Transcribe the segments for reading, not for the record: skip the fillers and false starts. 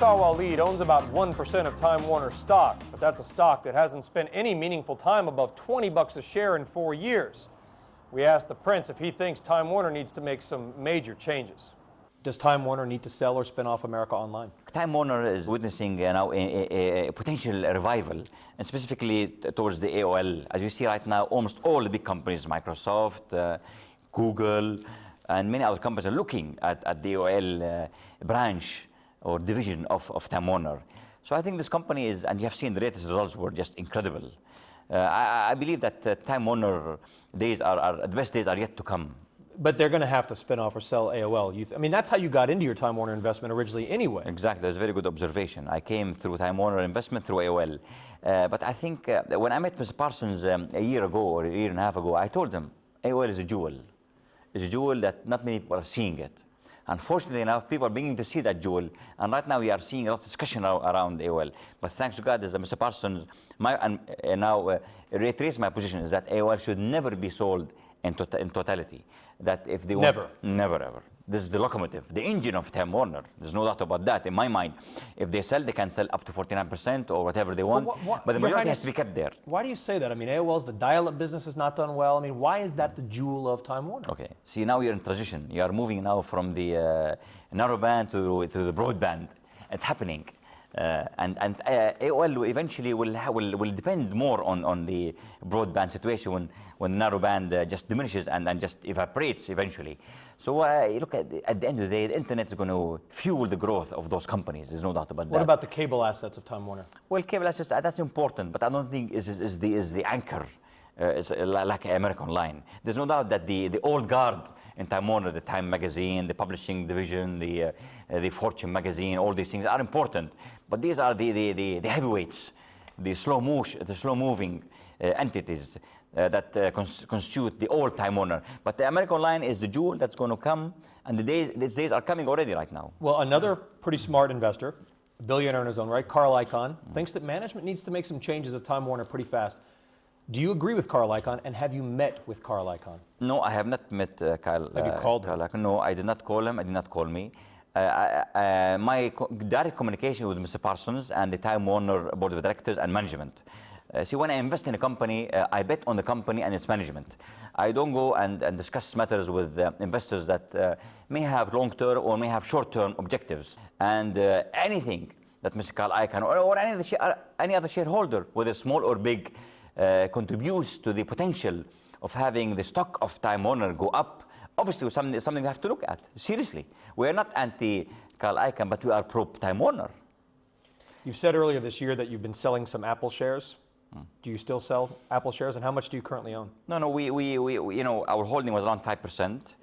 Alwaleed owns about 1% of Time Warner stock, but that's a stock that hasn't spent any meaningful time above $20 a share in 4 years. We asked the Prince if he thinks Time Warner needs to make some major changes. Does Time Warner need to sell or spin off America Online? Time Warner is witnessing now a potential revival, and specifically towards the AOL. As you see right now, almost all the big companies, Microsoft, Google, and many other companies are looking at the AOL branch or division of Time Warner. So I think this company is, and you have seen the latest results were just incredible. I believe that Time Warner days the best days are yet to come. But they're going to have to spin off or sell AOL. I mean, that's how you got into your Time Warner investment originally anyway. Exactly. That's a very good observation. I came through Time Warner investment through AOL. But I think when I met Mr. Parsons a year ago or a year and a half ago, I told him AOL is a jewel. It's a jewel that not many people are seeing it. Unfortunately enough, people are beginning to see that jewel, and right now we are seeing a lot of discussion around AOL. But thanks to God, as Mr. Parsons now reiterates my position, is that AOL should never be sold in totality. That if they never, never ever. This is the locomotive, the engine of Time Warner. There's no doubt about that in my mind. If they sell, they can sell up to 49% or whatever they want, but the majority has to be kept there. Why do you say that? I mean, AOL's the dial-up business has not done well. I mean, why is that the jewel of Time Warner? Okay, see, now you're in transition. You are moving now from the narrowband to the broadband. It's happening. And AOL eventually will depend more on the broadband situation when narrowband just diminishes and just evaporates eventually. So look, at the end of the day, the internet is going to fuel the growth of those companies. There's no doubt about that. What about the cable assets of Time Warner? Well, cable assets, that's important, but I don't think is the anchor. It's like America Online. There's no doubt that the old guard in Time Warner, the Time magazine, the publishing division, the Fortune magazine, all these things are important. But these are the heavyweights, the slow-moving entities that constitute the old Time Warner. But the America Online is the jewel that's going to come, and these days are coming already right now. Well, another pretty smart investor, a billionaire in his own right, Carl Icahn, thinks that management needs to make some changes at Time Warner pretty fast. Do you agree with Carl Icahn, and have you met with Carl Icahn? No, I have not met Carl. Have you called him? Icahn. No, I did not call him. I did not call me. My direct communication with Mr. Parsons and the Time Warner Board of Directors and management. See, when I invest in a company, I bet on the company and its management. I don't go and discuss matters with investors that may have long-term or may have short-term objectives. And anything that Mr. Carl Icahn or any other shareholder, whether small or big, contributes to the potential of having the stock of Time Warner go up, obviously something we have to look at, seriously. We are not anti-Carl Icahn, but we are pro-Time Warner. You said earlier this year that you've been selling some Apple shares. Do you still sell Apple shares, and how much do you currently own? No, we you know, our holding was around 5%.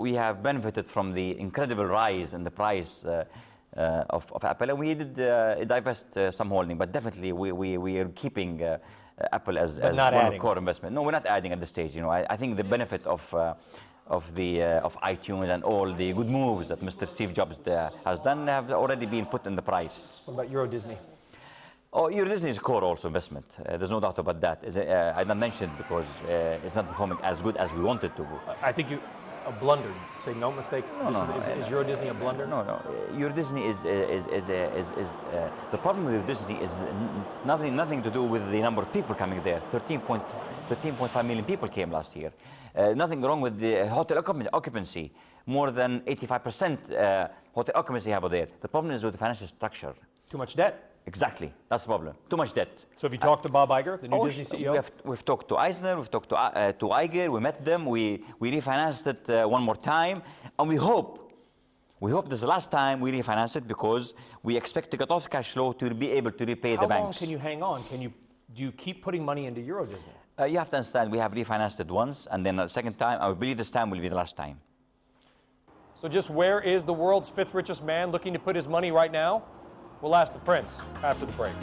We have benefited from the incredible rise in the price of Apple, and we did divest some holding, but definitely we are keeping Apple as one of core investment. No, we're not adding at this stage. You know, I think the benefit of iTunes and all the good moves that Mr. Steve Jobs has done have already been put in the price. What about Euro Disney? Oh, Euro Disney is a core also investment. There's no doubt about that. I didn't mention it because it's not performing as good as we wanted to. I think you blundered. Say no mistake. Is Euro Disney a blunder? No. Euro Disney is the problem with Euro Disney is nothing to do with the number of people coming there. 13.5 million people came last year. Nothing wrong with the hotel occupancy. More than 85% hotel occupancy over there. The problem is with the financial structure. Too much debt. Exactly, that's the problem. Too much debt. So have you talked to Bob Iger, the new Disney CEO? We've talked to Eisner, we've talked to Iger, we met them, we refinanced it one more time, and we hope this is the last time we refinance it because we expect to get off cash flow to be able to repay the banks. How long can you hang on? Do you keep putting money into Euro Disney? You have to understand, we have refinanced it once, and then the second time, I believe this time will be the last time. So just where is the world's fifth richest man looking to put his money right now? We'll ask the Prince after the break.